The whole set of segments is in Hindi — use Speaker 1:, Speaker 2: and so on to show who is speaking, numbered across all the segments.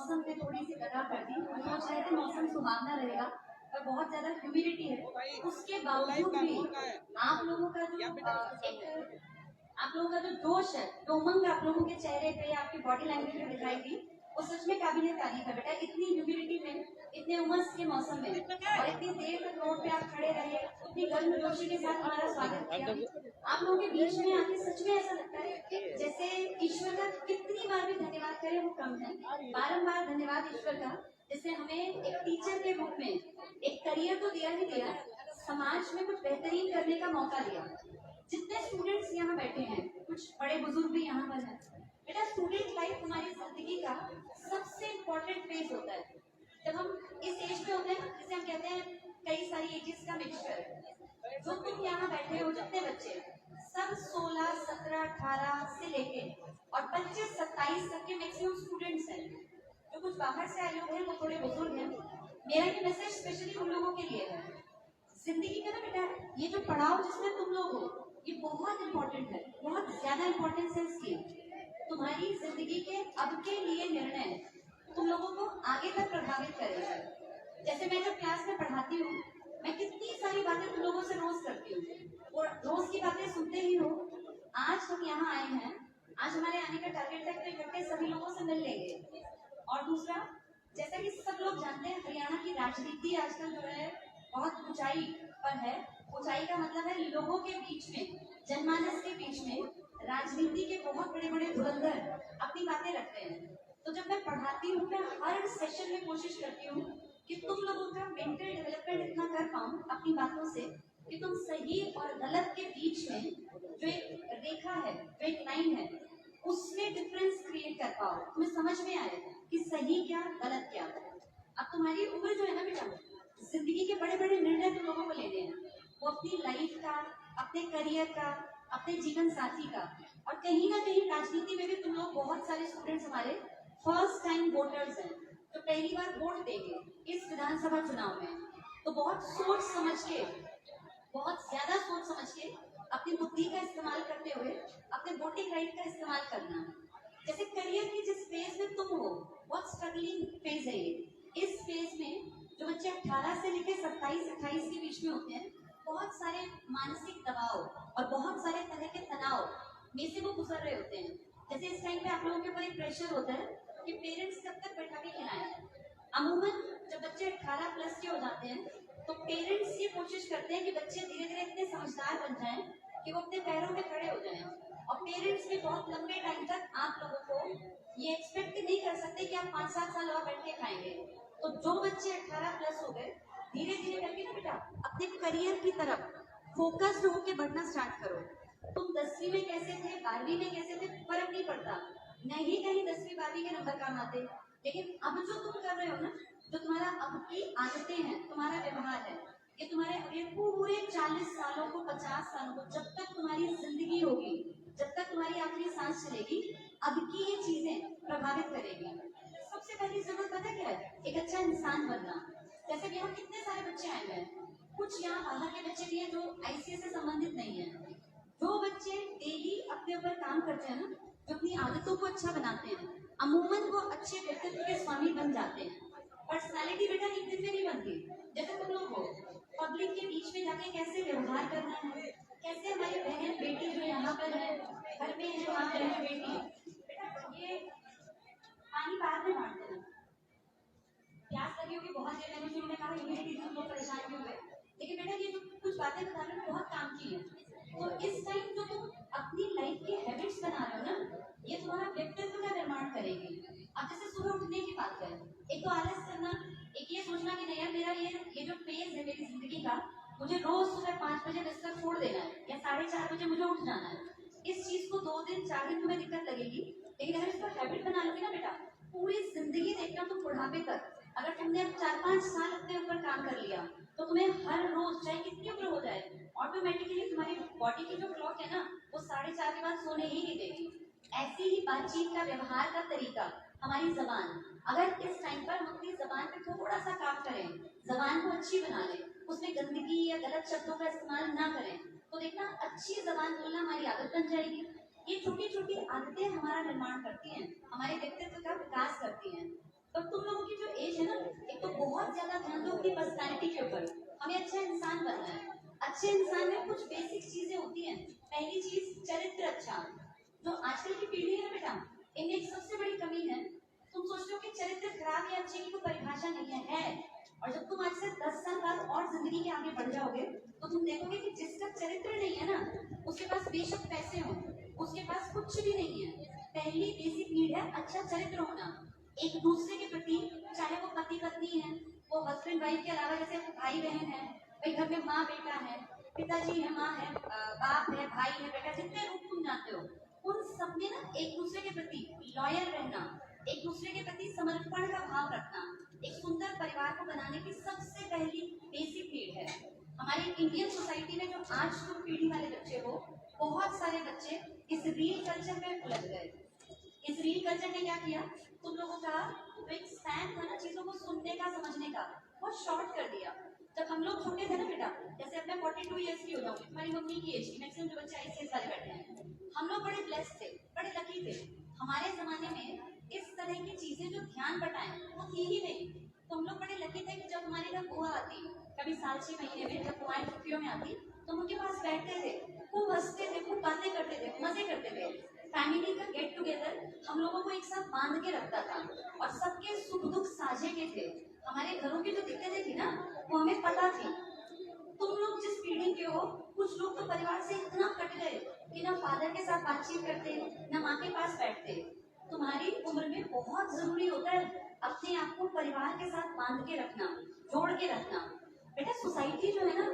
Speaker 1: मौसम पे थोड़ी सी कड़ा कर दी। हम सोच रहे थे मौसम सुहावना रहेगा, पर बहुत ज्यादा ह्यूमिडिटी है। उसके बावजूद भी आप लोगों का जो जोश है, जो उमंग आप लोगों के चेहरे पे, आपकी बॉडी लैंग्वेज में दिखाई दी, वो सच में काबिले तारीफ है बेटा। इतनी ह्यूमिडिटी में, इतने उमस के मौसम में और इतनी देर तक रोड पे आप खड़े रहे, इतनी गर्मजोशी के साथ हमारा स्वागत किया। आप लोगों के बीच में आके सच में ऐसा लगता है जैसे ईश्वर का कितनी बार भी धन्यवाद करें वो कम है। बारंबार धन्यवाद ईश्वर का, जैसे हमें एक टीचर के रूप में एक करियर तो दिया ही दिया, समाज में कुछ बेहतरीन करने का मौका दिया। जितने स्टूडेंट्स यहाँ बैठे हैं, कुछ बड़े बुजुर्ग भी यहाँ पर हैं बेटा। स्टूडेंट लाइफ हमारी जिंदगी का सबसे इम्पोर्टेंट फेज होता है। जब हम इस एज में होते हैं, जिसे हम कहते हैं कई सारी एजेस का मिक्सचर। जो तुम यहाँ बैठे हो, जितने बच्चे, सब 16, 17, 18 से लेके और 25, 27 तक के मैक्सिमम स्टूडेंट्स हैं। जो कुछ बाहर से आए लोग हैं वो थोड़े बुजुर्ग हैं। मेरा ये मैसेज स्पेशली उन लोगों के लिए है। जिंदगी का ना बेटा, ये जो पड़ाव जिसमें तुम लोग हो, ये बहुत इम्पोर्टेंट है, बहुत ज्यादा इम्पोर्टेंस है इसकी। तुम्हारी जिंदगी के अब के लिए निर्णय तुम लोगों को आगे तक प्रभावित करेगा। जैसे मैं जब क्लास में पढ़ाती हूँ, मैं कितनी सारी बातें तुम लोगों से रोज करती हूँ और रोज की बातें सुनते ही हो। आज हम यहाँ आए हैं, आज हमारे आने का टारगेट है कि इकट्ठे सभी लोगों से मिल लेंगे। और दूसरा, जैसा कि सब लोग जानते हैं, हरियाणा की राजनीति आजकल जो है बहुत ऊंचाई पर है। ऊंचाई का मतलब है लोगों के बीच में, जनमानस के बीच में राजनीति के बहुत बड़े बड़े धुरंधर अपनी बातें रखते हैं। तो जब मैं पढ़ाती हूँ, मैं हर सेशन में कोशिश करती हूँ कि तुम लोगों का मेंटल डेवलपमेंट इतना कर पाऊँ अपनी बातों से कि तुम सही और गलत के बीच में जो एक रेखा है, जो एक लाइन है, उसमें डिफरेंस क्रिएट कर पाओ, तुम्हें समझ में आए कि सही क्या गलत क्या। अब तुम्हारी उम्र जो है ना बेटा, जिंदगी के बड़े बड़े निर्णय तुम लोगों को लेने हैं। वो अपनी लाइफ का, अपने करियर का, अपने जीवन साथी का। और कहीं ना कहीं राजनीति में भी तुम लोग, बहुत सारे स्टूडेंट्स हमारे फर्स्ट टाइम वोटर्स हैं, जो पहली बार वोट देंगे इस विधानसभा चुनाव में। तो बहुत सोच समझ के, बहुत ज्यादा सोच समझ के अपनी बुद्धि का इस्तेमाल करते हुए अपने वोटिंग राइट का इस्तेमाल करना। जैसे करियर की जिस फेज में तुम हो, बहुत स्ट्रगलिंग फेज है ये। इस फेज में जो बच्चे 18 से लेकर 27-28 के बीच में होते हैं, बहुत सारे मानसिक दबाव और बहुत सारे तरह के तनाव में से वो गुजर रहे होते हैं। जैसे इस टाइम पे आप लोगों के ऊपर एक प्रेशर होता है कि पेरेंट्स कब तक बैठा के खिलाएं। अमूमन जब बच्चे 18 प्लस के हो जाते हैं, तो पेरेंट्स ये कोशिश करते हैं कि बच्चे धीरे धीरे इतने समझदार बन जाएं कि वो अपने पैरों पे खड़े हो जाएं। और पेरेंट्स भी बहुत लंबे टाइम तक आप लोगों को ये एक्सपेक्ट नहीं कर सकते कि आप 5-7 साल और बैठ के खाएंगे। तो जो बच्चे 18 प्लस हो गए, धीरे धीरे करके ना बेटा अपने करियर की तरफ फोकस्ड होकर बढ़ना स्टार्ट करो। तुम 10वीं में कैसे थे, 12वीं में कैसे थे, फर्क नहीं पड़ता। नहीं कहीं 10वीं 12वीं के नंबर काम आते, लेकिन अब जो तुम कर रहे हो ना, जो तुम्हारा अब की आदतें हैं, तुम्हारा व्यवहार है, ये तुम्हारे अगले पूरे 40 सालों को, 50 सालों को, जब तक तुम्हारी जिंदगी होगी, जब तक तुम्हारी आखिरी सांस चलेगी, अब की ये चीजें प्रभावित करेगी। सबसे पहली जरूरत पता क्या है? एक अच्छा इंसान बनना। जैसे कि यहाँ कितने सारे बच्चे आए हुए हैं, कुछ यहाँ बाहर के बच्चे भी हैं जो आईसीएस से संबंधित नहीं है। जो बच्चे डेली अपने ऊपर काम करते हैं ना, जो अपनी आदतों को अच्छा बनाते हैं, अमूमन वो अच्छे व्यक्तित्व के स्वामी बन जाते हैं। पर्सनालिटी बेटा एक दिन में नहीं बनती। जैसे तुम लोग हो, पब्लिक के बीच में जाके कैसे व्यवहार करना है, कैसे हमारी बहन बेटी जो यहाँ पर है, घर में है, वहाँ बहन बेटी, बेटा ये पानी बाद में बांट देना। प्यास लगी होगी बहुत देर, मैंने शुरू में कहा इम्यूनिटी से लोग परेशान क्यों हुए, लेकिन बेटा ये जो कुछ बातें बताने में बहुत काम की है। तो इस टाइम जो तुम अपनी लाइफ की हैबिट्स बना रहे हो ना, ये तुम्हारा व्यक्तित्व का निर्माण करेगी। अब जैसे सुबह उठने की बात है, एक तो आलस करना, एक ये सोचना कि नहीं यार मेरा ये जो फेज है मेरी जिंदगी का, मुझे रोज सुबह 5 बजे बिस्तर छोड़ देना है या 4:30 बजे मुझे उठ जाना है। इस चीज को 2 दिन 4 दिन तुम्हें दिक्कत लगेगी, लेकिन अगर इसको हैबिट बना लोगे ना बेटा, पूरी जिंदगी देखना तुम बुढ़ापे तक, अगर तुमने 4-5 साल अपने ऊपर काम कर लिया, तो तुम्हें हर रोज चाहे कितनी उम्र हो जाए, ऑटोमेटिकली तुम्हारी बॉडी की जो क्लॉक है ना, वो 4:30 के बाद सोने ही नहीं देगी। ऐसी ही बातचीत का, व्यवहार का तरीका, हमारी जबान, अगर इस टाइम पर हम अपनी जबान पे थोड़ा सा काम करें, जबान को अच्छी बना लें, उसमें गंदगी या गलत शब्दों का इस्तेमाल ना करें, तो देखना अच्छी जबान बोलना हमारी आदत बन जाएगी। ये छोटी छोटी आदतें हमारा निर्माण करती हैं, हमारे व्यक्तित्व का विकास करती हैं। तो अच्छे इंसान में कुछ बेसिक चीजें होती हैं। पहली चीज चरित्र अच्छा। जो आजकल की पीढ़ी है ना बेटा, इनमें एक सबसे बड़ी कमी है, तुम सोचते हो कि चरित्र खराब या अच्छे की कोई परिभाषा नहीं है। और जब तुम आज से 10 साल बाद और जिंदगी के आगे बढ़ जाओगे तो तुम देखोगे कि जिसका चरित्र नहीं है ना, उसके पास बेशक पैसे हो, उसके पास कुछ भी नहीं है, पहली बेसिक नीड है अच्छा चरित्र होना। एक दूसरे के प्रति, चाहे वो पति पत्नी है, वो हस्बैंड वाइफ के अलावा जैसे भाई बहन है, भाई घर में माँ बेटा है, पिताजी है, माँ है, बाप है, भाई है, बेटा, जितने रूप तुम जानते हो, उन सब में ना एक दूसरे के प्रति लॉयल रहना, एक दूसरे के प्रति समर्पण का भाव रखना, एक सुंदर परिवार को बनाने की सबसे पहली बेसिक नीड है। हमारी इंडियन सोसाइटी में जो आज तुम पीढ़ी वाले बच्चे हो, बहुत सारे बच्चे इस रील कल्चर में उलझ गए। इस रील कल्चर ने क्या किया, तुम लोगों का जो एक स्पैन था ना चीजों को सुनने का समझने का, वो शॉर्ट कर दिया। जब हम लोग छोटे थे ना बेटा, जैसे अब मैं 42 ईयर्स की हो जाऊंगी, तुम्हारी मम्मी की एज की, मैक्सिमम जो बच्चे ICS वाले बैठे हैं, हम लोग बड़े ब्लेस्ड थे, बड़े लकी थे। हमारे जमाने में इस तरह की चीजें जो ध्यान बटाएं वो थी ही नहीं। तो हम लोग बड़े लकी थे कि जब हमारे घर बुआ आती, कभी साल 6 महीने में जब बुआएं छुट्टियों में आती, तो हम उनके पास बैठते थे, खूब हंसते थे, खूब बातें करते थे, मजे करते थे। फैमिली का गेट टुगेदर हम लोगों को एक साथ बांध के रखता था और सबके सुख दुख साझे के थे। हमारे घरों की जो दिक्कतें थी ना, वो हमें पता थी। तुम लोग जिस पीढ़ी के हो, कुछ लोग तो परिवार से इतना कट गए कि ना फादर के साथ बातचीत करते, ना माँ के पास बैठते। तुम्हारी उम्र में बहुत जरूरी होता है अपने आप को परिवार के साथ बांध के रखना, जोड़ के रखना। बेटा सोसाइटी जो है ना,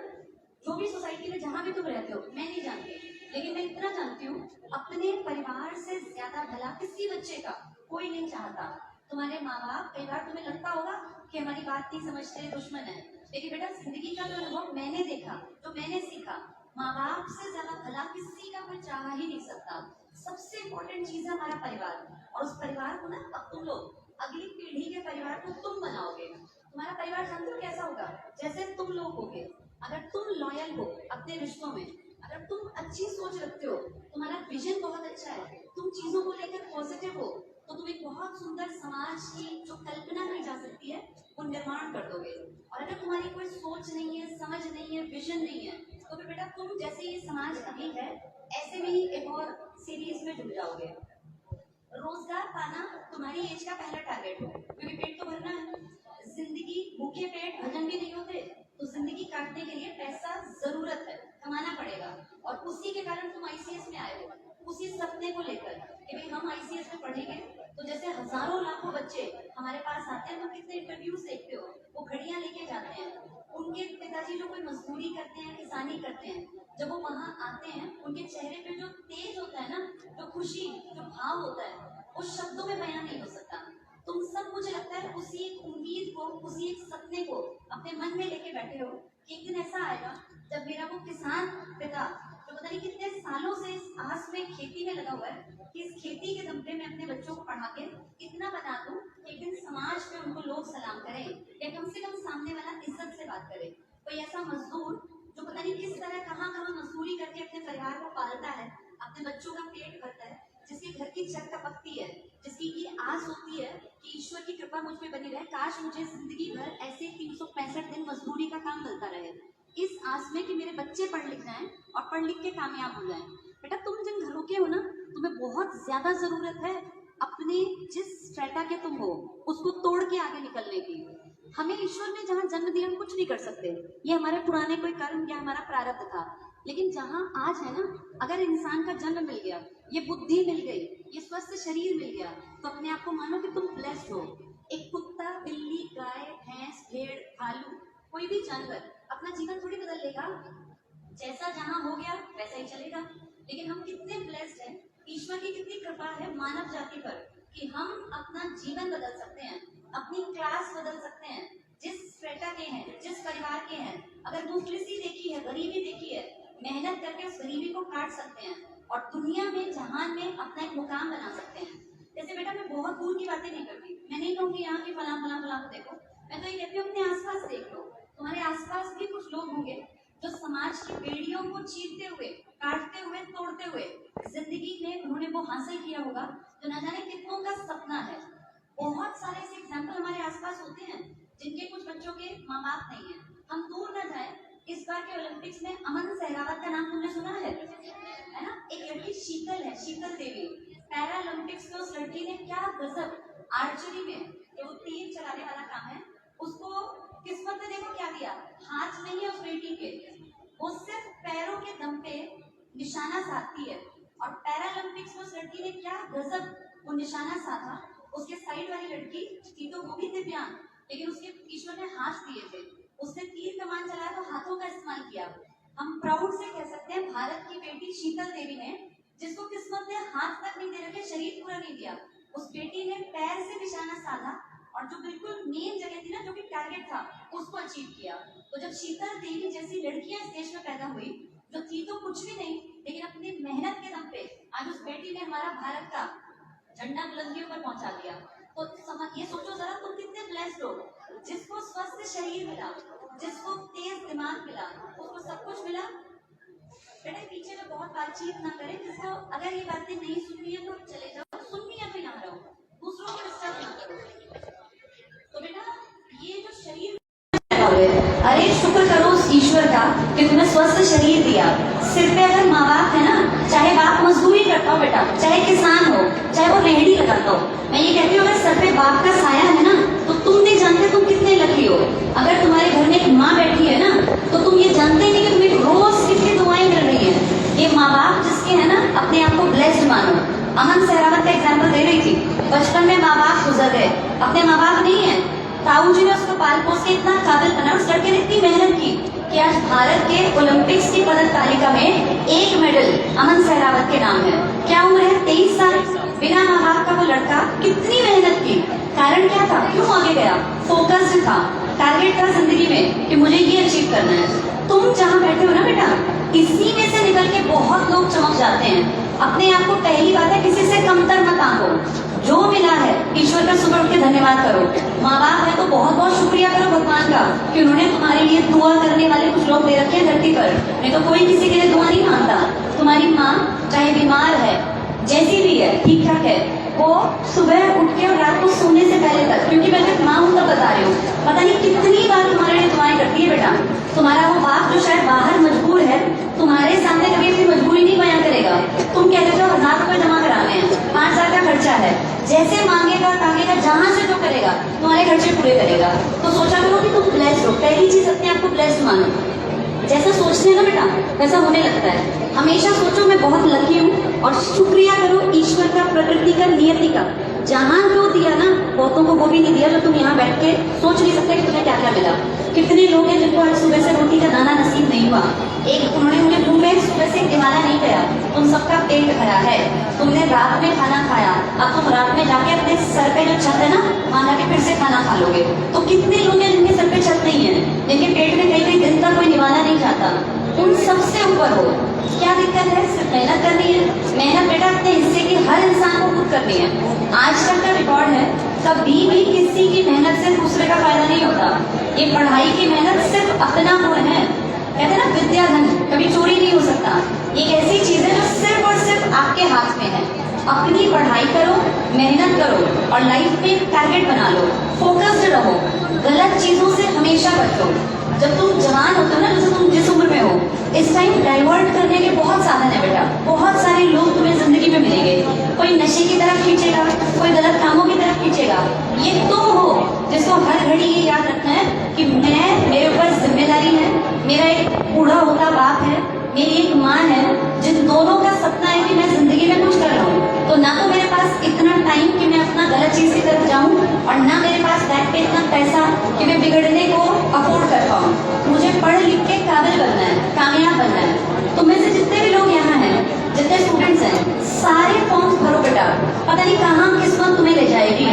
Speaker 1: जो भी सोसाइटी में जहाँ भी तुम रहते हो, मैं नहीं जानती, लेकिन मैं इतना जानती हूँ, अपने परिवार से ज्यादा भला किसी बच्चे का कोई नहीं चाहता। तुम्हारे माँ बाप, कई बार तुम्हें लगता होगा कि हमारी बात नहीं समझते, दुश्मन है, लेकिन बेटा जिंदगी का जो अनुभव मैंने देखा, जो मैंने सीखा, माँ बाप से ज्यादा भला किसी का कोई चाह ही नहीं सकता। सबसे इम्पोर्टेंट चीज है हमारा परिवार, और उस परिवार को ना अब तुम लोग अगली पीढ़ी के परिवार को तुम बनाओगे। तुम्हारा परिवार जानते हो कैसा होगा, जैसे तुम लोग होगे। अगर तुम लॉयल हो अपने रिश्तों में, अगर तुम अच्छी सोच रखते हो, तुम्हारा विजन बहुत अच्छा है, तुम चीजों को लेकर पॉजिटिव हो, तो तुम एक बहुत सुंदर समाज की जो कल्पना की जा सकती है वो निर्माण कर दोगे। और अगर तुम्हारी कोई सोच नहीं है, समझ नहीं है, विजन नहीं है, तो फिर बेटा तुम जैसे ये समाज अभी है ऐसे में ही एक और सीरीज में जुड़ जाओगे। रोजगार पाना तुम्हारी एज का पहला टारगेट हो, क्योंकि पेट तो भरना है। जिंदगी भूखे पेट भजन भी नहीं होते, तो जिंदगी काटने के लिए पैसा जरूरत है, कमाना पड़ेगा। और उसी के कारण तुम ICS में आए हो, उसी सपने को लेकर कि भाई हम ICS में पढ़ेंगे। तो जैसे हजारों लाखों बच्चे हमारे पास आते हैं, तो कितने इंटरव्यूज देखते हो, वो घड़ियां लेके जाते हैं, उनके पिताजी जो कोई मजदूरी करते हैं, किसानी करते हैं, जब वो वहां आते हैं, उनके चेहरे पे जो तेज होता है ना, जो खुशी, जो भाव होता है, वो शब्दों में बयान नहीं हो सकता। तुम सब मुझे लगता है उसी एक उम्मीद को, उसी एक सपने को अपने मन में लेके बैठे हो कि एक दिन ऐसा आएगा जब मेरा वो किसान पिता, जो पता नहीं कितने सालों से इस आस में खेती में लगा हुआ है कि इस खेती के दम पे मैं अपने बच्चों को पढ़ा के इतना बना दूं कि एक दिन समाज में उनको लोग सलाम करें, या कम से कम सामने वाला इज्जत से बात करे। कोई ऐसा मजदूर जो पता नहीं किस तरह कहाँ कहाँ मजदूरी करके अपने परिवार को पालता है, अपने बच्चों का पेट भरता है, जिसके घर की छत टपकती है, जिसकी ये आस होती है कि ईश्वर की कृपा मुझ पे बनी रहे, काश मुझे जिंदगी भर ऐसे 365 दिन मजदूरी का काम मिलता रहे, इस आस में कि मेरे बच्चे पढ़ लिख जाएं और पढ़ लिख के कामयाब हो जाएं। बेटा तुम जिन घरों के हो ना, तुम्हें बहुत ज्यादा जरूरत है अपने जिस स्ट्रेटा के तुम हो उसको तोड़ के आगे निकलने की। हमें ईश्वर ने जहाँ जन्म दिया हम कुछ नहीं कर सकते, ये हमारे पुराने कोई कर्म या हमारा प्रारब्ध था। लेकिन जहाँ आज है ना, अगर इंसान का जन्म मिल गया, ये बुद्धि मिल गई, ये स्वस्थ शरीर मिल गया, तो अपने आप को मानो कि तुम ब्लेस्ड हो। एक कुत्ता, बिल्ली, गाय, भैंस, भेड़, भालू, कोई भी जानवर अपना जीवन थोड़ी बदल लेगा, जैसा जहाँ हो गया वैसा ही चलेगा। लेकिन हम कितने ब्लेस्ड हैं, ईश्वर की कितनी कृपा है मानव जाति पर कि हम अपना जीवन बदल सकते हैं, अपनी क्लास बदल सकते हैं। जिस स्ट्रेटा के हैं, जिस परिवार के हैं, अगर मुफलिसी देखी है, गरीबी देखी है, मेहनत करके उस गरीबी को काट सकते हैं और दुनिया में, जहान में अपना एक मुकाम बना सकते हैं। जैसे बेटा मैं बहुत दूर की बातें नहीं करती, मैं नहीं कहूँगी यहाँ की फला फला फला को देखो, मैं तो ये कहती हूँ अपने आसपास देख लो। तुम्हारे आसपास भी कुछ लोग होंगे जो समाज की बेड़ियों को चीरते हुए, काटते हुए, तोड़ते हुए जिंदगी में उन्होंने वो हासिल किया होगा जो न जाने कितनों का सपना है। बहुत सारे ऐसे एग्जाम्पल हमारे आसपास होते हैं जिनके कुछ बच्चों के माँ बाप नहीं है। हम दूर ना जाए इस बार के ओलंपिक्स में अमन सहरावत का नाम तुमने सुना है ना? एक लड़की शीतल है, शीतल देवी, पैरालंपिक्स में उस लड़की ने क्या गजब आर्चरी में, जो तीर चलाने वाला काम है, उसको किस्मत ने देखो क्या दिया, हाथ नहीं है उस बेटी के, वो सिर्फ पैरों के दम पे निशाना साधती है। और पैरालंपिक्स में उस लड़की ने क्या गजब वो निशाना साधा। उसके साइड वाली लड़की थी तो वो भी दिव्यांग, लेकिन उसके ईश्वर ने हाथ दिए थे, उसने तीर कमान चलाया तो हाथों का इस्तेमाल किया। हम प्राउड से कह सकते हैं भारत की बेटी शीतल देवी ने, जिसको किस्मत ने हाथ तक नहीं दे रखे, शरीर पूरा नहीं दिया, उस बेटी ने पैर से निशाना साधा और जो बिल्कुल मेन जगह थी ना, जो कि टारगेट था, उसको अचीव किया। तो जब शीतल देवी जैसी लड़कियां इस देश में पैदा हुई, जो थी तो कुछ भी नहीं, लेकिन अपनी मेहनत के दम पे आज उस बेटी ने हमारा भारत का झंडा बुलंदियों पर पहुंचा दिया। तो ये सोचो जरा, तुम कितने ब्लेस्ड हो, जिसको स्वस्थ शरीर मिला, जिसको तेज दिमाग मिला, उसको सब कुछ मिला। बेटा पीछे में बहुत बातचीत ना करें, जिसको अगर ये बातें नहीं सुननी है तो चले जाओ, सुननी है तो यहाँ रहो, दूसरों को डिस्टर्ब ना करो। तो बेटा ये जो शरीर, अरे शुक्र करो उस ईश्वर का कि तुम्हें स्वस्थ शरीर दिया। सिर पे अगर माँ बाप है ना, चाहे बाप मजदूरी करता हो बेटा, चाहे किसान हो, चाहे वो रेहड़ी लगाता हो, मैं ये कहती हूँ अगर सर पे बाप का साया है ना, तो तुम नहीं जानते तुम कितने लकी हो। अगर तुम्हारे घर में एक माँ बैठी है ना, तो तुम ये जानते नहीं कि तुम्हें रोज कितनी दुआएं मिल रही है। ये माँ बाप जिसके है ना, अपने आप को ब्लेस्ड मानो। अमन सहरावत का एग्जाम्पल दे रही थी, बचपन में माँ बाप गुजर गए, अपने माँ बाप नहीं है, ताऊ जी ने उसको पाल पोस के इतना काबिल बना, उस लड़के ने इतनी मेहनत की कि आज भारत के ओलंपिक्स की पदक तालिका में एक मेडल अमन सहरावत के नाम है। क्या उम्र है? 23 साल। बिना माँ बाप का वो लड़का कितनी मेहनत की, कारण क्या था, क्यों आगे गया? फोकस था, टारगेट था जिंदगी में कि मुझे ये अचीव करना है। तुम जहाँ बैठे हो ना बेटा, इसी में से निकल के बहुत लोग चमक जाते हैं। अपने आप को, पहली बात है, किसी से कमतर मत आंको, जो मिला है ईश्वर का सुबह उठ के धन्यवाद करो। माँ बाप है तो बहुत बहुत शुक्रिया करो भगवान का कि उन्होंने तुम्हारे लिए दुआ करने वाले कुछ लोग दे रखे हैं धरती पर, नहीं तो कोई किसी के लिए दुआ नहीं मांगता। तुम्हारी माँ चाहे बीमार है, जैसी भी है, ठीक ठाक है, वो सुबह उठ के और रात को सोने से पहले तक, क्योंकि मैं जब माँ हूँ तब बता रही हूँ, पता नहीं कितनी बार तुम्हारे लिए दुआएं करती है बेटा। तुम्हारा वो बाप जो शायद बाहर मजबूर है, तुम्हारे सामने कभी अपनी मजबूरी नहीं बयां करेगा। तुम कहते हो 1000 रुपए जमा कराने हैं, 5000 का खर्चा है, जैसे मांगेगा तांगेगा, जहां से जो करेगा तुम्हारे खर्चे पूरे करेगा। तो सोचा करो कि तुम ब्लेस्ड हो, पहली चीज अपने आप को ब्लेस्ड मानो। जैसा सोचते हैं ना बेटा, वैसा होने लगता है। हमेशा सोचो मैं बहुत लकी हूँ और शुक्रिया करो ईश्वर का, प्रकृति का, नियति का। जहाँ जो दिया ना, बहुतों को वो भी नहीं दिया जो तुम यहाँ बैठ के सोच नहीं सकते कि तुम्हें क्या क्या मिला। कितने लोग हैं जिनको आज सुबह से रोटी का दाना नसीब नहीं हुआ, एक उन्होंने मुझे मुंह में सुबह से दिवाला नहीं गया, तुम सबका पेट भरा है, तुमने रात में खाना खाया, अब तुम रात में जाके अपने सर पे जो छत है ना, वहां जाके फिर से खाना खा लोगे। तो कितने लोग हैं जिनके सर पे छत नहीं है, जिनके पेट में कई कई दिन तक कोई निवाला नहीं जाता, तुम सबसे ऊपर हो। क्या दिक्कत है? सिर्फ मेहनत करनी है। मेहनत बेटा अपने हिस्से की हर इंसान को खुद करनी है। आज तक का रिकॉर्ड है, कभी भी किसी की मेहनत से दूसरे का फायदा नहीं होता। ये पढ़ाई की मेहनत सिर्फ अपना वो है, कहते हैं ना विद्या धन, कभी चोरी नहीं हो सकता। एक ऐसी चीज है जो सिर्फ और सिर्फ आपके हाथ में है। अपनी पढ़ाई करो, मेहनत करो और लाइफ में एक टारगेट बना लो, फोकस्ड रहो, गलत चीजों से हमेशा बचो। जब तुम जवान होते हो ना, जैसे तुम जिस उम्र में हो, इस टाइम डाइवर्ट करने के बहुत साधन है बेटा। बहुत सारे लोग तुम्हें जिंदगी में मिलेंगे, कोई नशे की तरफ खींचेगा, कोई गलत कामों की तरफ खींचेगा। ये तुम हो जिसको हर घड़ी ये याद रखना है कि मेरे ऊपर जिम्मेदारी है, मेरा एक बूढ़ा होता बाप है, मेरी एक माँ है, जिन दोनों का सपना है कि मैं जिंदगी में कुछ कर रहा हूँ। तो ना तो मेरे पास इतना टाइम कि मैं अपना गलत चीज की तरफ जाऊँ, और ना मेरे पास बैग पे इतना पैसा कि मैं बिगड़ने को अफोर्ड कर पाऊँ। मुझे पढ़ लिख के काबिल बनना है, कामयाब बनना है। तो में से जितने भी लोग यहाँ हैं, जितने स्टूडेंट्स हैं, सारे फॉर्म्स भरो बेटा, पता नहीं कहाँ किस्मत तुम्हें ले जाएगी।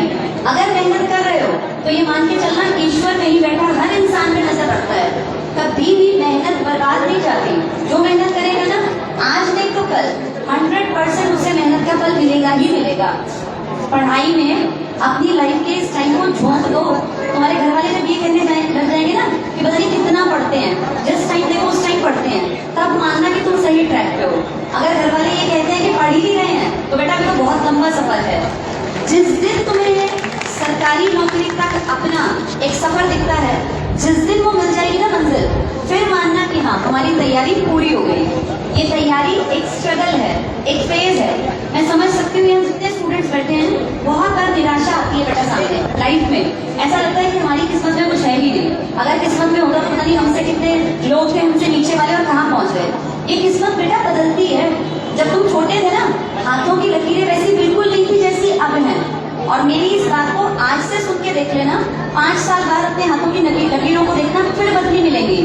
Speaker 1: अगर मेहनत कर रहे हो तो ये मान के चलना ईश्वर कहीं बैठा हर इंसान पे नजर रखता है। कभी भी मेहनत बर्बाद नहीं जाती। जो मेहनत करेगा ना, आज नहीं तो कल 100% उसे मेहनत का फल मिलेगा ही मिलेगा। पढ़ाई में अपनी लाइफ के इस टाइम को झोंक दो। तुम्हारे घर वाले जब ये कहने लग जाएंगे ना कि पता नहीं कितना पढ़ते हैं, जिस टाइम देखो उस टाइम पढ़ते हैं, तब मानना कि तुम सही ट्रैक पे हो। अगर घर वाले ये कहते हैं कि पढ़ ही नहीं रहे हैं, तो बेटा अभी तो बहुत लंबा सफर है। जिस दिन तुम्हें सरकारी नौकरी तक अपना एक सफर दिखता है, जिस दिन वो मिल जाएगी ना मंजिल, फिर मानना कि हाँ हमारी तैयारी पूरी हो गई। ये तैयारी एक स्ट्रगल है, एक फेज है। मैं समझ सकती हूँ यहाँ जितने स्टूडेंट्स बैठे हैं, बहुत बार निराशा आती है बेटा सामने लाइफ में। ऐसा लगता है कि हमारी किस्मत में कुछ है ही नहीं। अगर किस्मत में होता तो पता नहीं हमसे कितने लोग थे हमसे नीचे वाले और कहाँ पहुंच गए। ये किस्मत बेटा बदलती है। जब तुम छोटे थे ना, हाथों की लकीरें वैसी बिल्कुल नहीं थी जैसी अब हैं। और मेरी इस बात को आज से सुन के देख लेना, 5 साल बाद अपने हाथों की लकीरों को देखना, फिर बदली मिलेंगी।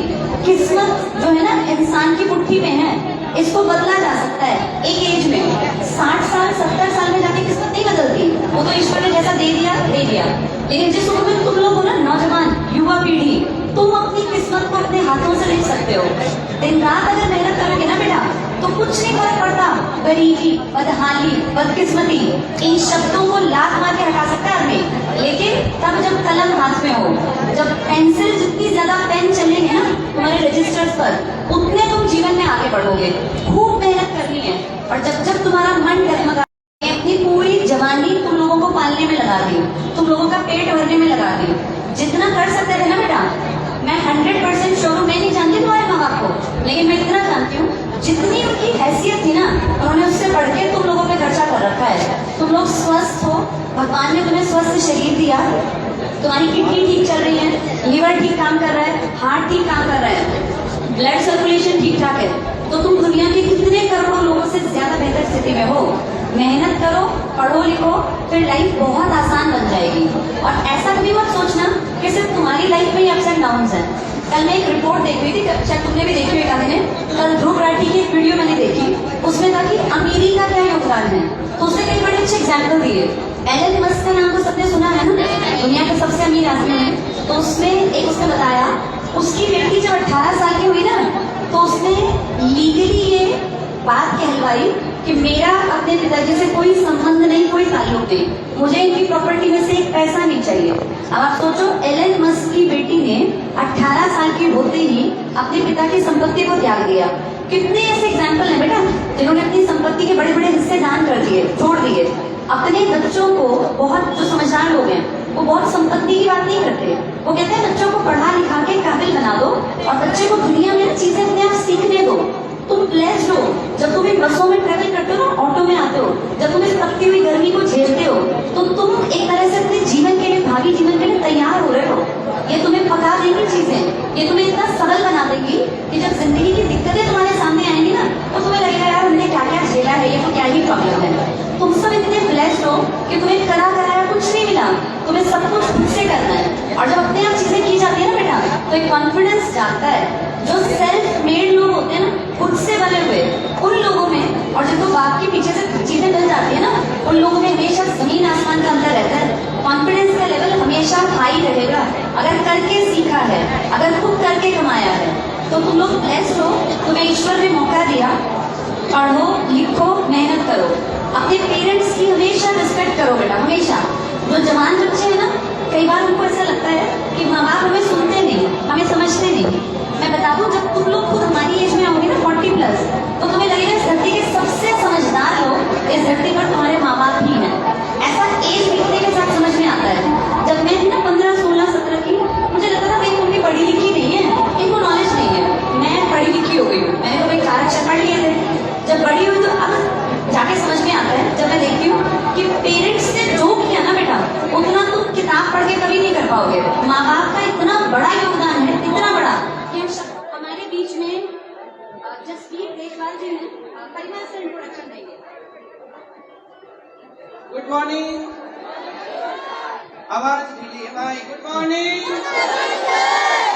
Speaker 1: किस्मत जो है ना इंसान की मुट्ठी में है, इसको बदला जा सकता है एक एज में। 60 साल 70 साल में जाके किस्मत नहीं बदलती, वो तो ईश्वर ने जैसा दे दिया दे दिया। लेकिन जिस उम्र में तुम लोग हो ना, नौजवान युवा पीढ़ी, तुम अपनी किस्मत को अपने हाथों से लिख सकते हो। दिन रात अगर मेहनत करोगे ना बेटा, तो कुछ नहीं फर्क पड़ता। गरीबी, बदहाली, बदकिस्मती, इन शब्दों को लात मार के हटा सकता है आदमी। लेकिन तब जब कलम हाथ में हो, जब पेंसिल, जितनी ज्यादा पेन चलेंगे ना तुम्हारे रजिस्टर्स पर, उतने तुम जीवन में आगे बढ़ोगे। खूब मेहनत करनी है। और जब जब तुम्हारा मन डगमगा, अपनी पूरी जवानी तुम लोगों को पालने में लगा दी, तुम लोगों का पेट भरने में लगा दी। जितना कर सकते थे ना बेटा, मैं 100% श्योर हूँ, मैं नहीं जानती तुम्हारे माँ बाप को, लेकिन मैं इतना जानती हूँ, जितनी उनकी हैसियत थी ना, उन्होंने उससे बढ़ के तुम लोगों पे खर्चा कर रखा है। तुम लोग स्वस्थ हो, भगवान ने तुम्हें स्वस्थ शरीर दिया, तुम्हारी किडनी ठीक चल रही है, लीवर ठीक काम कर रहा है, हार्ट ठीक काम कर रहा है, ब्लड सर्कुलेशन ठीक ठाक है, तो तुम दुनिया के कितने करोड़ों लोगों से ज्यादा बेहतर स्थिति में हो। मेहनत करो, पढ़ो लिखो, फिर लाइफ बहुत आसान बन जाएगी। और ऐसा कभी मत सोचना कि सिर्फ तुम्हारी लाइफ में ही अप्स एंड डाउन्स हैं। कल मैं एक रिपोर्ट देख रही थी, शायद तुमने भी देखी होगी ने, कल ध्रुव राठी की एक वीडियो मैंने देखी, उसमें था कि अमीरी का क्या योगदान है, तो उसने कई बड़े अच्छे एग्जाम्पल दिए। एलन मस्क का नाम तो सबने सुना है ना, दुनिया के सबसे अमीर आदमी है। तो उसमें एक उसने बताया, उसकी बेटी जब 18 साल की हुई ना, तो उसने लीगली ये बात कहलवाई कि मेरा अपने पिताजी से कोई संबंध नहीं, कोई ताल्लुक नहीं, मुझे इनकी प्रॉपर्टी में से एक पैसा नहीं चाहिए। अब आप सोचो, एलन मस्क की बेटी ने 18 साल की होते ही अपने पिता की संपत्ति को त्याग दिया। कितने ऐसे एग्जाम्पल हैं बेटा जिन्होंने अपनी संपत्ति के बड़े बड़े हिस्से दान कर दिए, छोड़ दिए। अपने बच्चों को, बहुत जो समझदार लोग हैं वो बहुत संपत्ति की बात नहीं करते, वो कहते हैं बच्चों को पढ़ा लिखा के काबिल बना दो और बच्चे को दुनिया में चीजें अपने आप सीखने दो। तुम ब्लेस्ड हो, जब तुम इन बसों में ट्रेवल करते हो ना, ऑटो में आते हो, जब तुम इस तपती हुई गर्मी को झेलते हो, तो तुम एक तरह से अपने जीवन के लिए, भावी जीवन के लिए तैयार हो रहे हो। ये तुम्हें पका देंगी चीजें, ये तुम्हें इतना सरल बना देंगी कि जब जिंदगी की दिक्कतें तुम्हारे सामने आएंगी ना, तो तुम्हें लगेगा यार हमने क्या क्या झेला है, ये तो क्या ही प्रॉब्लम है। तुम सब इतने ब्लेस्ड हो कि तुम्हें कराया कुछ नहीं मिला, तुम्हें सब कुछ खुद से करना है। और जब अपने आप चीजें की जाती है ना बेटा, तो एक कॉन्फिडेंस जाता है। जो सेल्फ मेड लोग होते हैं ना, खुद से बने हुए, उन लोगों में, और जिनको बाप के पीछे से चीजें मिल जाती है ना, उन लोगों में हमेशा जमीन आसमान का अंतर रहता है। कॉन्फिडेंस का लेवल हमेशा हाई रहेगा अगर करके सीखा है, अगर खुद करके कमाया है। तो तुम लोग ब्लेस्ड हो, तुम्हें ईश्वर ने मौका दिया, पढ़ो लिखो मेहनत करो, अपने पेरेंट्स की हमेशा रिस्पेक्ट करो बेटा, हमेशा। जो जवान बच्चे हैं ना, कई बार उनको ऐसा लगता है कि माँ बाप हमें सुनते नहीं, हमें समझते नहीं। मैं बता दूं, जब तुम लोग खुद हमारी एज में आओगे ना 40+, तो तुम्हें लगेगा इस धरती के सबसे समझदार लोग इस धरती पर तुम्हारे माँ बाप ही हैं। ऐसा एज बीतने के साथ समझ में आता है। जब मैं थी ना 15, 16, 17 की, मुझे लगता था भाई मम्मी पढ़ी लिखी नहीं है, इनको नॉलेज नहीं है। मैं पढ़ी लिखी हो गई हूँ, मैंने तो भाई 4 अक्षर पढ़ लिए थे। जब बड़ी हुई तो अब जाके समझ में आता है, जब मैं देखती हूँ कि पेरेंट्स ने जो किया ना बेटा, उतना तुम किताब पढ़ के कभी नहीं कर पाओगे। माँ बाप का इतना बड़ा योगदान है, इतना बड़ा कि हमारे बीच में जसवीर देशवाल जी हैं, परिवार से इंट्रोडक्शन देंगे।
Speaker 2: गुड मॉर्निंग, आवाज ढीली है भाई। गुड मॉर्निंग,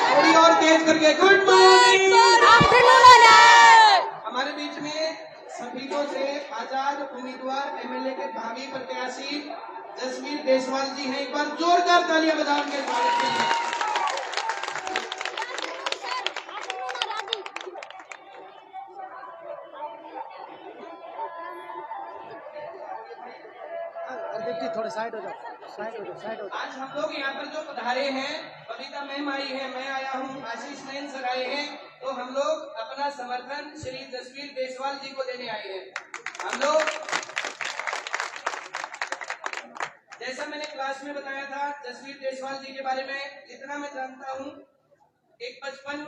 Speaker 2: थोड़ी और तेज करके गुड मॉर्निंग। हमारे बीच में सफीलों से आजाद उम्मीदवार एमएलए के भावी प्रत्याशी जसवीर देशवाल जी हैं। एक बार जोरदार तालियां बजाओ उनके स्वागत के लिए।
Speaker 3: थोड़ा साइड हो जाओ, साइड हो जाओ, साइड हो जाओ।
Speaker 2: आज हम लोग यहाँ पर जो पधारे हैं, बबीता मैम आई है, मैं आया हूँ, आशीष नयन सर आए हैं, तो हम लोग अपना समर्थन श्री जसवीर देशवाल जी को देने आए हैं। हम लोग, जैसा मैंने क्लास में बताया था, जसवीर देशवाल जी के बारे में जितना मैं जानता हूँ, एक बचपन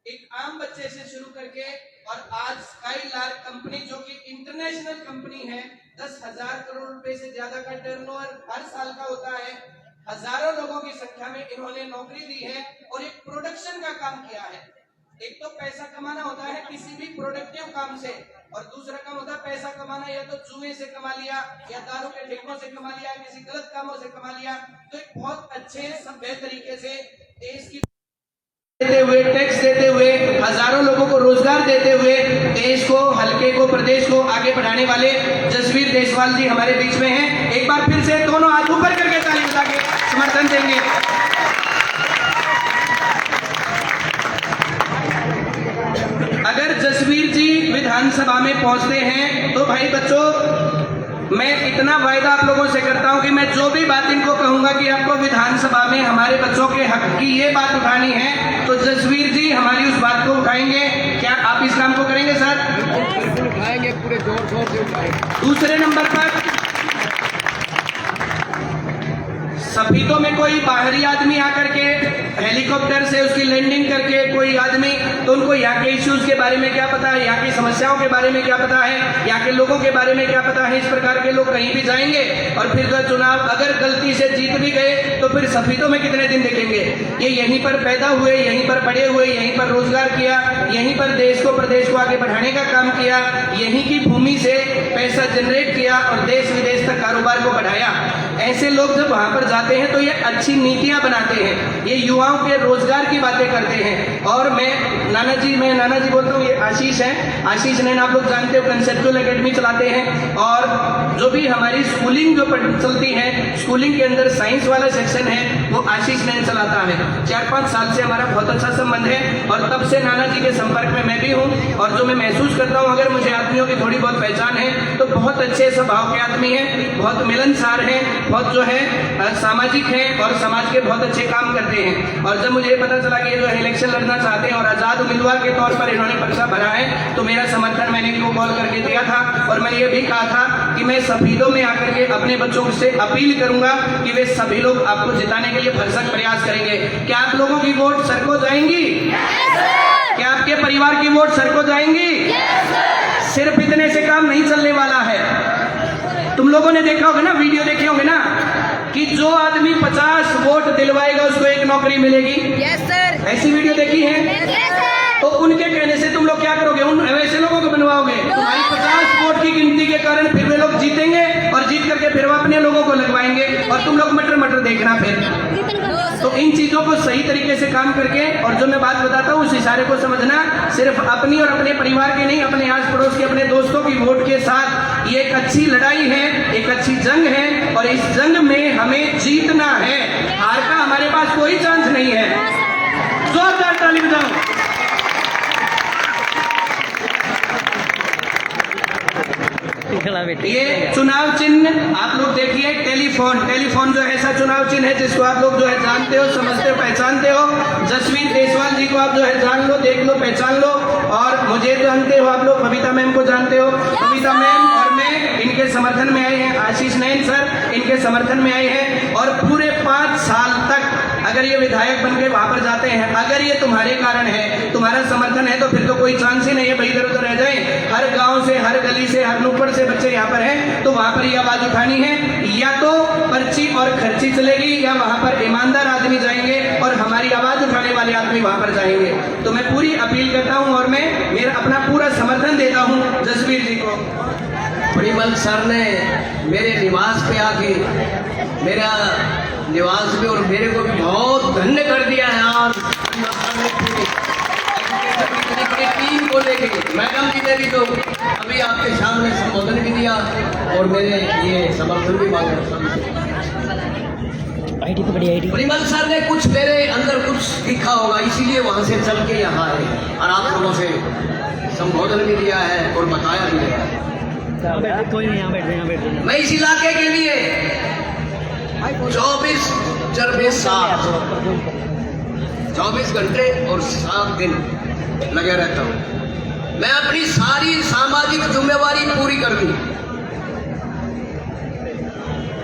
Speaker 2: एक आम बच्चे से शुरू करके और आज स्काईलार्क कंपनी जो कि इंटरनेशनल कंपनी है, 10,000 करोड़ रुपए से ज्यादा का टर्नओवर हर साल का होता है, हजारों लोगों की संख्या में इन्होंने नौकरी दी है और एक प्रोडक्शन का काम किया है। एक तो पैसा कमाना होता है किसी भी प्रोडक्टिव काम से, और दूसरा काम होता है पैसा कमाना या तो जुए से कमा लिया या दारू के ठेकों से कमा लिया, किसी गलत कामों से कमा लिया। तो एक बहुत अच्छे सभ्य तरीके से देश की देते हुए, टैक्स देते हुए, हजारों लोगों को रोजगार देते हुए देश को, हल्के को, प्रदेश को आगे बढ़ाने वाले जसवीर देशवाल जी हमारे बीच में हैं। एक बार फिर से दोनों हाथ ऊपर करके ताली बजा के समर्थन देंगे। अगर जसवीर जी विधानसभा में पहुंचते हैं तो भाई बच्चों, मैं इतना वायदा आप लोगों से करता हूं कि मैं जो भी बात इनको कहूंगा कि आपको विधानसभा में हमारे बच्चों के हक की ये बात उठानी है, तो जसवीर जी हमारी उस बात को उठाएंगे। क्या आप इस काम को करेंगे सर?
Speaker 3: बिल्कुल उठाएंगे, पूरे जोर शोर से उठाएंगे।
Speaker 2: दूसरे नंबर पर सफीदों में कोई बाहरी आदमी आकर के हेलीकॉप्टर से उसकी लैंडिंग करके कोई आदमी, तो उनको यहाँ के इश्यूज के बारे में क्या पता है, यहाँ की समस्याओं के बारे में क्या पता है, यहाँ के लोगों के बारे में क्या पता है। इस प्रकार के लोग कहीं भी जाएंगे और फिर जो चुनाव अगर गलती से जीत भी गए तो फिर सफीदों में कितने दिन देखेंगे। ये यहीं पर पैदा हुए, यहीं पर बड़े हुए, यहीं पर रोजगार किया, यहीं पर देश को, प्रदेश को आगे बढ़ाने का काम किया, यहीं की भूमि से पैसा जनरेट किया और देश विदेश तक कारोबार को बढ़ाया। ऐसे लोग जब वहां पर जाते हैं तो ये अच्छी नीतियां बनाते हैं, ये युवाओं के रोजगार की बातें करते हैं। और मैं नाना जी बोलता हूँ, ये आशीष है, आशीष नैन आप लोग जानते हो, कंसेप्चुअल एकेडमी चलाते हैं। और जो भी हमारी स्कूलिंग जो चलती है, स्कूलिंग के अंदर साइंस वाला सेक्शन है, वो आशीष नैन चलाता है। 4-5 साल से हमारा बहुत अच्छा संबंध है और तब से नाना जी के संपर्क में मैं भी हूँ। और जो मैं महसूस करता हूँ, अगर मुझे आदमियों की थोड़ी बहुत पहचान है तो बहुत अच्छे स्वभाव के आदमी हैं, बहुत मिलनसार हैं, बहुत जो है सामाजिक हैं और समाज के बहुत अच्छे काम करते हैं। और जब मुझे पता चला कि ये जो इलेक्शन लड़ना चाहते हैं और आजाद उम्मीदवार के तौर पर इन्होंने पर्चा भरा है, तो मेरा समर्थन मैंने इनको कॉल करके दिया था। और मैंने ये भी कहा था कि मैं सफीदों में आकर के अपने बच्चों से अपील करूंगा कि वे सभी लोग आपको जिताने के लिए भरसक प्रयास करेंगे। क्या आप लोगों की वोट सर को जाएंगी? क्या आपके परिवार की वोट सर को जाएंगी? सिर्फ इतने से काम नहीं चलने वाला है। तुम लोगों ने देखा होगा ना, वीडियो देखे होंगे ना, कि जो आदमी 50 वोट दिलवाएगा उसको एक नौकरी मिलेगी।
Speaker 4: Yes sir.
Speaker 2: ऐसी वीडियो देखी है?
Speaker 4: Yes sir.
Speaker 2: तो उनके कहने से तुम लोग क्या करोगे? उन ऐसे लोगों को बनवाओगे। तुम्हारी 50 वोट की गिनती के कारण फिर वे लोग जीतेंगे और जीत करके फिर वो अपने लोगों को लगवाएंगे और तुम लोग मटर देखना। फिर तो इन चीजों को सही तरीके से काम करके, और जो मैं बात बताता हूँ उस इशारे को समझना, सिर्फ अपनी और अपने परिवार की नहीं, अपने आस पड़ोस के, अपने दोस्तों की वोट के साथ। ये एक अच्छी लड़ाई है, एक अच्छी जंग है और इस जंग में हमें जीतना है। हार का हमारे पास कोई चांस नहीं है। जोरदार ताली बजाओ। ये चुनाव चिन्ह आप लोग देखिए, टेलीफोन जो है ऐसा चुनाव चिन्ह है जिसको आप लोग जो है जानते हो, समझते हो, पहचानते हो। जसवीर देशवाल जी को आप जो है जान लो, देख लो, पहचान लो। और मुझे जानते हो आप लोग, बबीता मैम को जानते हो। बबीता मैम और मैं इनके समर्थन में आए हैं, आशीष नैन सर इनके समर्थन में आए हैं। और पूरे 5 साल तक अगर ये विधायक बन के वहां पर जाते हैं, अगर ये तुम्हारे कारण है, तुम्हारा समर्थन है, तो फिर तो कोई चांस ही नहीं है भाई इधर उधर रह जाए। हर गांव से, हर गली से, हर नुक्कड़ से बच्चे यहाँ पर हैं, तो वहां पर ये आवाज उठानी है। या तो पर्ची और खर्ची चलेगी या वहां पर ईमानदार आदमी जाएंगे और हमारी आवाज उठाने वाले आदमी वहां पर जाएंगे। तो मैं पूरी अपील करता हूं और मैं मेरा अपना पूरा समर्थन देता हूं जसवीर जी को।
Speaker 5: परिमल सर ने मेरे निवास पे आके, मेरा निवास में, और मेरे को भी बहुत धन्य कर दिया है। और टीम को लेके मैडम जी ने भी तो अभी आपके सामने संबोधन भी दिया और मेरे ये समर्थन भी मांगा।
Speaker 3: आईडी तो बड़ी आईडी।
Speaker 5: परिमल सर ने कुछ मेरे अंदर कुछ दिखा होगा, इसीलिए वहां से चल के यहाँ आए और आप लोगों से संबोधन भी दिया है और बताया भी है।
Speaker 3: कोई नहीं, यहाँ बैठ रहे।
Speaker 5: मैं इस इलाके के लिए 24 घंटे और 7 दिन लगे रहता हूँ। मैं अपनी सारी सामाजिक जिम्मेवारी पूरी कर दी,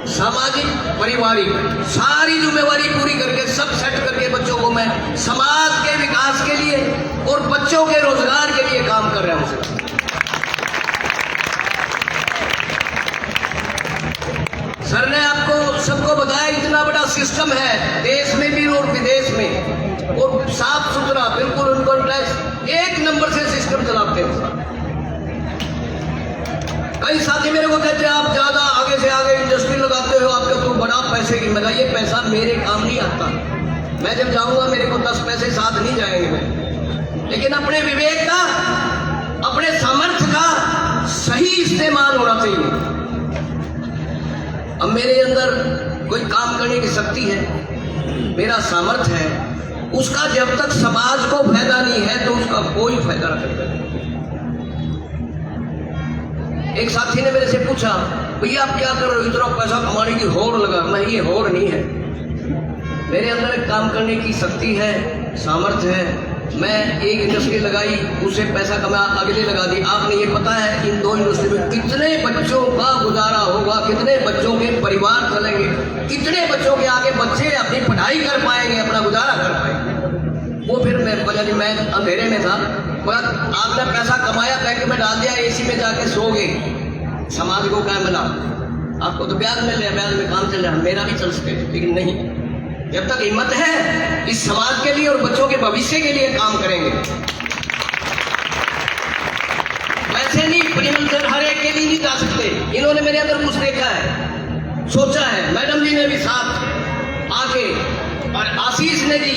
Speaker 5: सामाजिक, पारिवारिक सारी जिम्मेवारी पूरी करके सब सेट करके बच्चों को मैं समाज इतना बड़ा सिस्टम है देश में भी और विदेश में, और साफ सुथरा बिल्कुल इनकम टैक्स 1 नंबर से सिस्टम चलाते हैं। कई साथी मेरे को कहते हैं आप ज्यादा आगे से आगे इंडस्ट्री लगाते हो, आपका तो बड़ा पैसे की लगा। ये पैसा मेरे काम नहीं आता, मैं जब जाऊंगा मेरे को 10 पैसे साथ नहीं जाएंगे मैं, लेकिन अपने विवेक का, अपने सामर्थ्य का सही इस्तेमाल होना चाहिए। अब मेरे अंदर कोई काम करने की शक्ति है, मेरा सामर्थ्य है, उसका जब तक समाज को फायदा नहीं है तो उसका कोई फायदा नहीं। एक साथी ने मेरे से पूछा, भैया आप क्या कर रहे हो, इतना पैसा कमाने की होड़ लगा। मैं, ये होड़ नहीं है, मेरे अंदर एक काम करने की शक्ति है, सामर्थ्य है। मैं एक इंडस्ट्री लगाई, उसे पैसा कमा, अगले लगा दी। आपने ये पता है इन 2 इंडस्ट्री में कितने बच्चों का गुजारा होगा, कितने बच्चों के परिवार चलेंगे, कितने बच्चों के आगे बच्चे अपनी पढ़ाई कर पाएंगे, अपना गुजारा कर पाएंगे। वो फिर मैं बोला नहीं, मैं अंधेरे में था, बोला आपने पैसा कमाया, बैंक में डाल दिया, एसी में जाके सो गए, समाज को क्या मिला? आपको तो ब्याज मिल रहा है, ब्याज में काम चल रहा है, मेरा भी चल सके। लेकिन नहीं, जब तक हिम्मत है इस समाज के लिए और बच्चों के भविष्य के लिए काम करेंगे। वैसे नहीं परिमल सर हर एक के लिए नहीं जा सकते, इन्होंने मेरे अंदर कुछ देखा है, सोचा है। मैडम जी ने भी साथ आके, और आशीष ने जी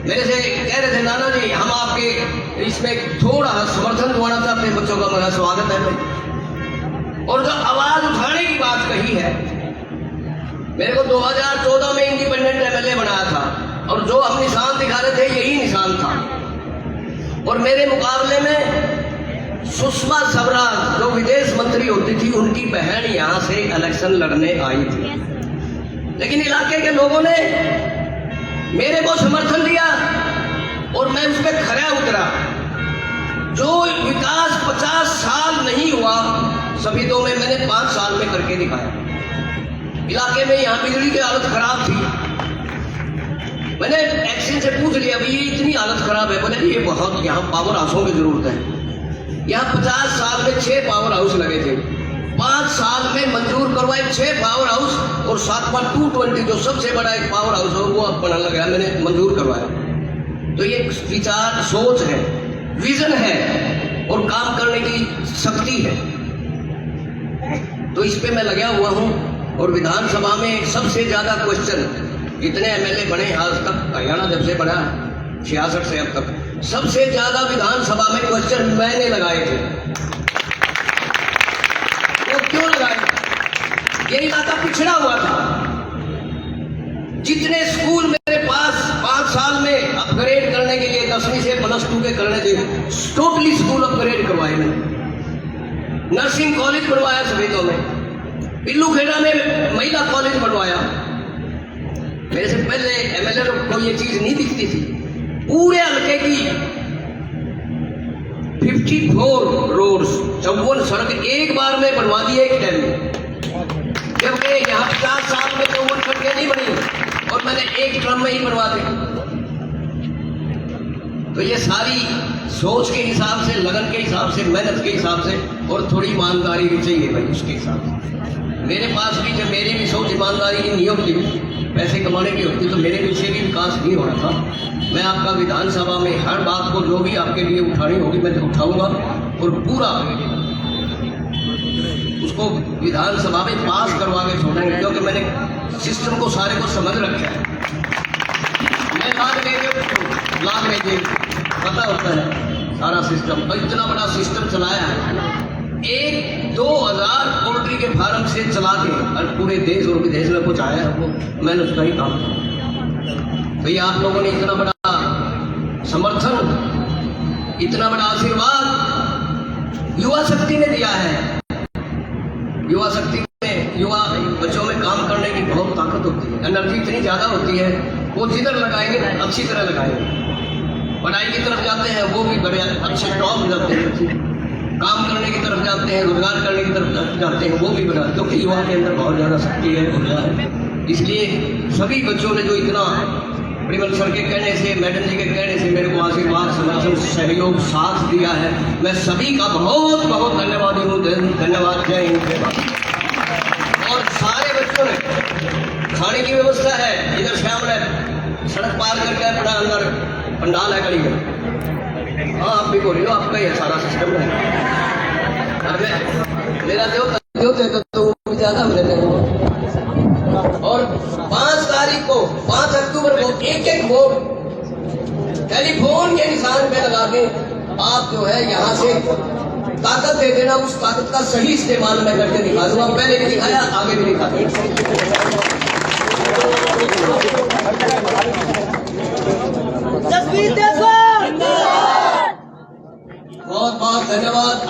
Speaker 5: मेरे से कह रहे थे, नाना जी हम आपके इसमें थोड़ा समर्थन दोना चाहते हैं बच्चों का, मेरा स्वागत है भाई। और जो आवाज उठाने की बात कही है, मेरे को 2014 में इंडिपेंडेंट एमएलए बनाया था, और जो हम निशान दिखा रहे थे यही निशान था। और मेरे मुकाबले में सुषमा स्वराज जो विदेश मंत्री होती थी, उनकी बहन यहां से इलेक्शन लड़ने आई थी, लेकिन इलाके के लोगों ने मेरे को समर्थन दिया और मैं उस पर खरा उतरा। जो विकास 50 साल नहीं हुआ सफीदों में, मैंने 5 साल में करके दिखाया। इलाके में यहाँ बिजली की हालत खराब थी, मैंने एक्शन से पूछ लिया, भाई ये इतनी हालत खराब है। बोले ये बहुत, यहाँ पावर हाउसों की जरूरत है। यहाँ 50 साल में 6 पावर हाउस लगे थे, 5 साल में मंजूर करवाए 6 पावर हाउस, और 7वां 220 जो सबसे बड़ा एक पावर हाउस है वो अब बनने लगा, मैंने मंजूर करवाया। तो ये विचार, सोच है, विजन है और काम करने की शक्ति है, तो इस पे मैं लगा हुआ हूँ। और विधानसभा में सबसे ज्यादा क्वेश्चन, इतने एमएलए बने आज तक, हरियाणा जब से बड़ा 66 से अब तक, सबसे ज्यादा विधानसभा में क्वेश्चन मैंने लगाए थे। वो क्यों लगाए? ये इलाका पिछड़ा हुआ था। जितने स्कूल मेरे पास 5 साल में अपग्रेड करने के लिए 10वीं से +2 के करने थे, टोटली स्कूल अपग्रेड करवाए मैंने। नर्सिंग कॉलेज बनवाया सफेदों में, पिल्लू खेड़ा में महिला कॉलेज बनवाया। मेरे से पहले एमएलए को ये चीज नहीं दिखती थी। पूरे हल्के की 54 रोड्स, 54 सड़क एक बार में बनवा दी एक टाइम में, जबकि यहाँ 50 साल में 54 सड़कें नहीं बनी और मैंने एक ट्रम में ही बनवा दी। तो ये सारी सोच के हिसाब से, लगन के हिसाब से, मेहनत के हिसाब से, और थोड़ी ईमानदारी भी चाहिए भाई उसके हिसाब से। मेरे पास भी जब मेरी भी सोच ईमानदारी की नहीं होती, पैसे कमाने की होती, तो मेरे पीछे भी विकास नहीं हो रहा था। मैं आपका विधानसभा में हर बात को जो भी आपके लिए उठानी होगी मैं उठाऊंगा, और पूरा उसको विधानसभा में पास करवा के छोड़ेंगे, क्योंकि मैंने सिस्टम को सारे को समझ रखा है। मैं लाख में पता होता है सारा सिस्टम, और इतना बड़ा सिस्टम चलाया है। 2000 पोल्ट्री के फार्म से चला के और पूरे देश और विदेश में कुछ आया है, वो मैंने उसका ही काम किया। भैया आप लोगों ने इतना बड़ा समर्थन, इतना बड़ा आशीर्वाद युवा शक्ति ने दिया है। युवा शक्ति में, युवा बच्चों में काम करने की बहुत ताकत होती है, एनर्जी इतनी ज्यादा होती है, वो जिधर लगाएंगे अच्छी तरह लगाएंगे। पढ़ाई की तरफ जाते हैं वो भी बड़े अच्छे टॉप जाते हैं, काम करने की तरफ जाते हैं, रोजगार करने की तरफ जाते हैं, वो भी बना, क्योंकि युवा के अंदर बहुत ज़्यादा शक्ति है, ऊर्जा है। इसलिए सभी बच्चों ने जो इतना परिमल सर के कहने से, मैडम जी के कहने से मेरे को आशीर्वाद, समर्थन, सहयोग, साथ दिया है, मैं सभी का बहुत बहुत धन्यवादी हूँ। धन्यवाद, जय हिंद। और सारे बच्चों ने खाने की व्यवस्था है। इधर सामने सड़क पार करके अपना अंदर पंडाल है गली में। हाँ आप भी बोलिए, आपका ही सारा सिस्टम है। मेरा जो तो ज्यादा मिलते हैं। और 5 तारीख को 5 अक्टूबर को एक वोट टेलीफोन के निशान पे लगा के आप जो है यहाँ से ताकत दे देना। उस ताकत का सही इस्तेमाल मैं करके दिखा दूंगा। पहले भी दिखाया, आगे भी दिखा दूंगा। बहुत बहुत धन्यवाद।